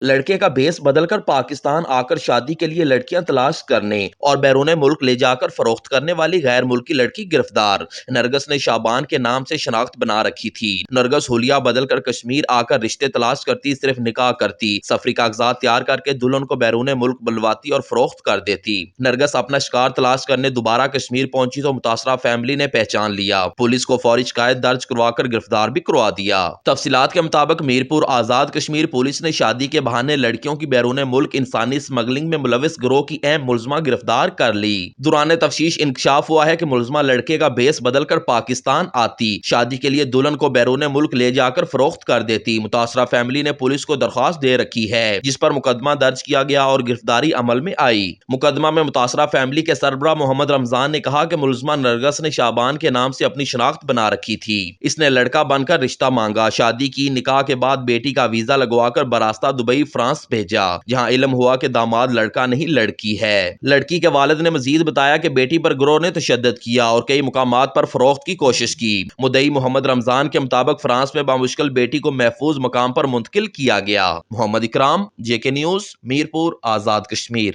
لڑکے کا بھیس بدل کر پاکستان آ کر شادی کے لیے لڑکیاں تلاش کرنے اور بیرون ملک لے جا کر فروخت کرنے والی غیر ملکی لڑکی گرفتار۔ نرگس نے شابان کے نام سے شناخت بنا رکھی تھی۔ نرگس حلیہ بدل کر کشمیر آ کر رشتے تلاش کرتی، صرف نکاح کرتی، سفری کاغذات تیار کر کے دلہن کو بیرون ملک بلواتی اور فروخت کر دیتی۔ نرگس اپنا شکار تلاش کرنے دوبارہ کشمیر پہنچی تو متاثرہ فیملی نے پہچان لیا، پولیس کو فوری شکایت درج کروا کر گرفتار بھی کروا دیا۔ تفصیلات کے مطابق میرپور آزاد کشمیر پولیس نے شادی کے بہانے لڑکیوں کی بیرون ملک انسانی اسمگلنگ میں ملوث گروہ کی اہم ملزمہ گرفتار کر لی۔ دوران تفتیش انکشاف ہوا ہے کہ ملزمہ لڑکے کا بھیس بدل کر پاکستان آتی، شادی کے لیے دلہن کو بیرون ملک لے جا کر فروخت کر دیتی۔ متاثرہ فیملی نے پولیس کو درخواست دے رکھی ہے، جس پر مقدمہ درج کیا گیا اور گرفتاری عمل میں آئی۔ مقدمہ میں متاثرہ فیملی کے سربراہ محمد رمضان نے کہا کہ ملزمہ نرگس نے شابان کے نام سے اپنی شناخت بنا رکھی تھی۔ اس نے لڑکا بن کر رشتہ مانگا، شادی کی، نکاح کے بعد بیٹی کا ویزا لگوا کر براستہ دبئی فرانس بھیجا، جہاں علم ہوا کہ داماد لڑکا نہیں لڑکی ہے۔ لڑکی کے والد نے مزید بتایا کہ بیٹی پر گروہ نے تشدد کیا اور کئی مقامات پر فروخت کی کوشش کی۔ مدعی محمد رمضان کے مطابق فرانس میں بامشکل بیٹی کو محفوظ مقام پر منتقل کیا گیا۔ محمد اکرام، JK نیوز، میرپور آزاد کشمیر۔